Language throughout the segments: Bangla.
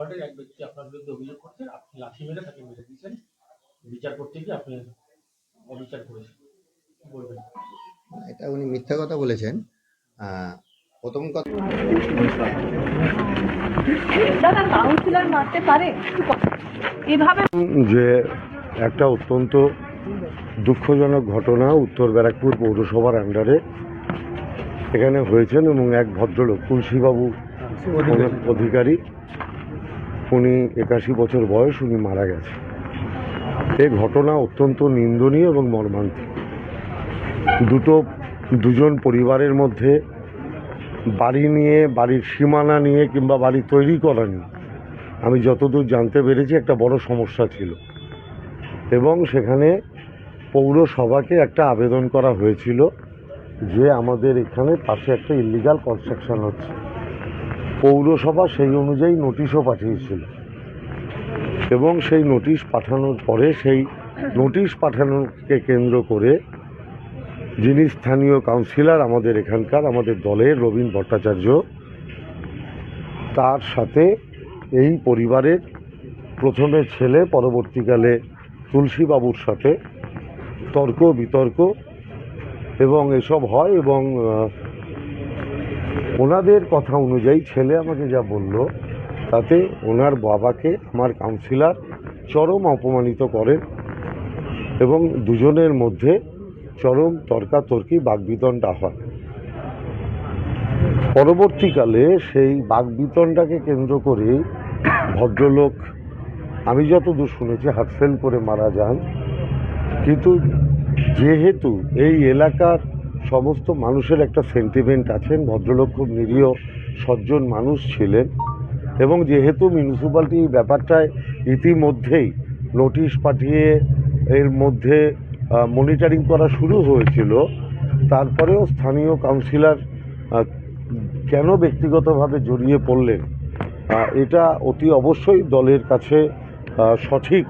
ওয়ার্ডের এক ব্যক্তি আপনার বিরুদ্ধে অভিযোগ করছেন, আপনি লাঠি মেরে তাকে মেরে দিয়েছেন, বিচার করতে গিয়ে আপনি অবিচার করেছেন, কি বলবেন? এটা উনি মিথ্যা কথা বলেছেন। প্রথম কথা, দাদা কাউন্সিলর মারতে পারে এভাবে? যে একটা অত্যন্ত দুঃখজনক ঘটনা উত্তর ব্যারাকপুর পৌরসভার আন্ডারে এখানে হয়েছেন এবং এক ভদ্রলোক তুলসীবাবু অধিকারী, উনি 81 বছর বয়স, উনি মারা গেছে। এই ঘটনা অত্যন্ত নিন্দনীয় এবং মর্মান্তিক। দুজন পরিবারের মধ্যে বাড়ি নিয়ে, বাড়ির সীমানা নিয়ে কিংবা বাড়ি তৈরি করা নিয়ে আমি যতদূর জানতে পেরেছি একটা বড় সমস্যা ছিল এবং সেখানে পৌরসভাকে একটা আবেদন করা হয়েছিল যে আমাদের এখানে পাশে একটা ইলিগাল কনস্ট্রাকশন হচ্ছে। পৌরসভা সেই অনুযায়ী নোটিশও পাঠিয়েছিল এবং সেই নোটিশ পাঠানোর পরে সেই নোটিশ পাঠানোকে কেন্দ্র করে যিনি স্থানীয় কাউন্সিলর আমাদের এখানকার, আমাদের দলের রবীন ভট্টাচার্য, তার সাথে এই পরিবারের প্রথমে ছেলে, পরবর্তীকালে তুলসীবাবুর সাথে তর্ক বিতর্ক এবং এসব হয় এবং ওনাদের কথা অনুযায়ী ছেলে আমাকে যা বলল তাতে ওনার বাবাকে আমার কাউন্সিলর চরম অপমানিত করেন এবং দুজনের মধ্যে চরম তর্কাতর্কি বাগবিতণ্ডা হয়। পরবর্তীকালে সেই বাগবিতণ্ডাকে কেন্দ্র করে ভদ্রলোক, আমি যতদূর শুনেছি, হার্টফেল করে মারা যান। কিন্তু যেহেতু এই এলাকার সমস্ত মানুষের একটা সেন্টিমেন্ট আছেন, ভদ্রলোক খুব নিরীহ সজ্জন মানুষ ছিলেন এবং যেহেতু মিউনিসিপ্যালিটি এই ব্যাপারটায় ইতিমধ্যেই নোটিশ পাঠিয়ে এর মধ্যে মনিটরিং করা শুরু হয়েছিল, তারপরেও স্থানীয় কাউন্সিলর কেন ব্যক্তিগতভাবে জড়িয়ে পড়লেন এটা অতি অবশ্যই দলের কাছে সঠিক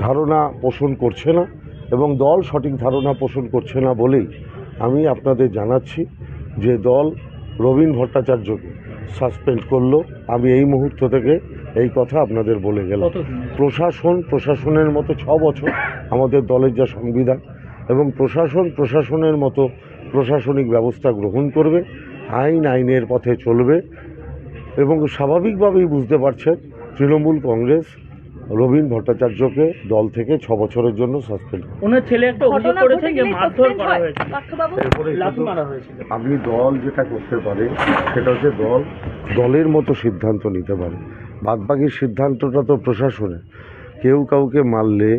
ধারণা পোষণ করছে না এবং দল সঠিক ধারণা পোষণ করছে না বলেই আমি আপনাদের জানাচ্ছি যে দল রবীন ভট্টাচার্যকে সাসপেন্ড করলো। আমি এই মুহূর্ত থেকে এই কথা আপনাদের বলে গেলাম। প্রশাসনের মতো 6 বছর আমাদের দলের যা সংবিধান এবং প্রশাসনের মতো প্রশাসনিক ব্যবস্থা গ্রহণ করবে, আইনের পথে চলবে এবং স্বাভাবিকভাবেই বুঝতে পারছেন তৃণমূল কংগ্রেস রবীন ভট্টাচার্যকে দল থেকে 6 বছরের জন্য সাসপেন্ড করে। ওনার ছেলে একটা অভিযোগ করেছেন যে মারধর করা হয়েছে, লাঠি মারা হয়েছিল। আপনি দল যেটা করতে পারে সেটা হচ্ছে দলের মতো সিদ্ধান্ত নিতে পারে, বাদবাকির সিদ্ধান্তটা তো প্রশাসনের। কেউ কাউকে মারলে,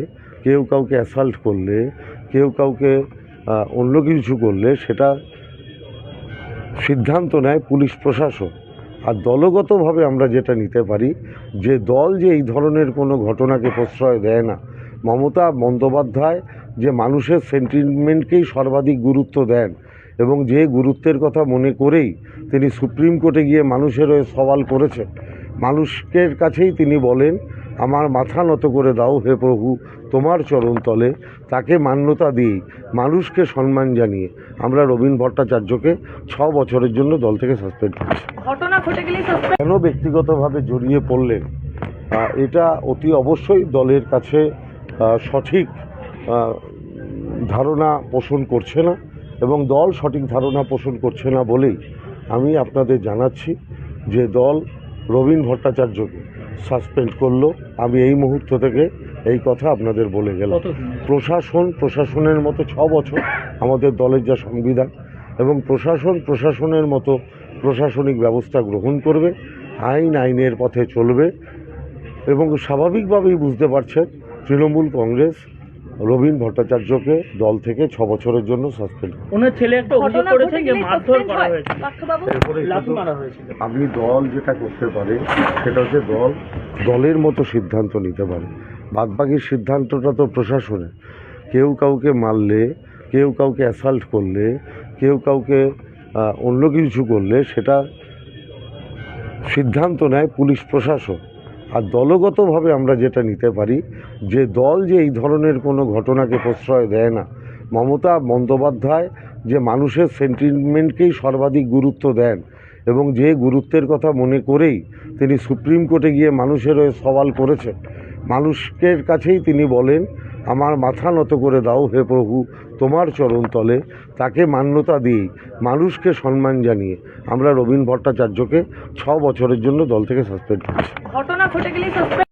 কেউ কাউকে অ্যাসাল্ট করলে, কেউ কাউকে অন্য কিছু করলে সেটা সিদ্ধান্ত নেয় পুলিশ প্রশাসন। আর দলগতভাবে আমরা যেটা নিতে পারি যে দল যে এই ধরনের কোনো ঘটনাকে প্রশ্রয় দেয় না, মমতা বন্দ্যোপাধ্যায় যে মানুষের সেন্টিমেন্টকেই সর্বাধিক গুরুত্ব দেন এবং যে গুরুত্বের কথা মনে করেই তিনি সুপ্রিম কোর্টে গিয়ে মানুষের হয়ে সওয়াল করেছেন, মানুষের কাছেই তিনি বলেন আমার মাথা নত করে দাও হে প্রভু তোমার চরণ তলে, তাকে মান্যতা দিই, মানুষকে সম্মান জানিয়ে আমরা রবীন ভট্টাচার্যকে 6 বছরের জন্য দল থেকে সাসপেন্ড করেছি। ঘটনা ঘটে গেলে কেন ব্যক্তিগতভাবে জড়িয়ে পড়লেন এটা অতি অবশ্যই দলের কাছে সঠিক ধারণা পোষণ করছে না এবং দল সঠিক ধারণা পোষণ করছে না বলেই আমি আপনাদের জানাচ্ছি যে দল রবীন ভট্টাচার্যকে সাসপেন্ড করলো। আমি এই মুহূর্ত থেকে এই কথা আপনাদের বলে গেলাম। প্রশাসনের মতো 6 বছর আমাদের দলের যা সংবিধান এবং প্রশাসনের মতো প্রশাসনিক ব্যবস্থা গ্রহণ করবে, আইনের পথে চলবে এবং স্বাভাবিকভাবেই বুঝতে পারছেন তৃণমূল কংগ্রেস রবীন ভট্টাচার্যকে দল থেকে 6 বছরের জন্য সাসপেন্ড করে। ওনার ছেলে একটা অভিযোগ করেছেন যে মারধর করা হয়েছে, লাঠি মারা হয়েছিল। আপনি দল যেটা করতে পারে সেটা হচ্ছে দলের মতো সিদ্ধান্ত নিতে পারে, বাদবাকির সিদ্ধান্তটা তো প্রশাসনের। কেউ কাউকে মারলে, কেউ কাউকে অ্যাসাল্ট করলে, কেউ কাউকে অন্য কিছু করলে সেটা সিদ্ধান্ত নেয় পুলিশ প্রশাসন। আর দলগতভাবে আমরা যেটা নিতে পারি যে দল যে এই ধরনের কোনো ঘটনাকে প্রশ্রয় দেয় না, মমতা বন্দ্যোপাধ্যায় যে মানুষের সেন্টিমেন্টকেই সর্বাধিক গুরুত্ব দেন এবং যে গুরুত্বের কথা মনে করেই তিনি সুপ্রিম কোর্টে গিয়ে মানুষের হয়ে সওয়াল করেছেন, মানুষের কাছেই তিনি বলেন আমার মাথা নত করে দাও হে প্রভু তোমার চরণ তলে, তাকে মান্যতা দিয়েই মানুষকে সম্মান জানিয়ে আমরা রবীন ভট্টাচার্যকে 6 বছরের জন্য দল থেকে সাসপেন্ড করেছি। ঘটনা ঘটে গেলেই সাসপেন্ড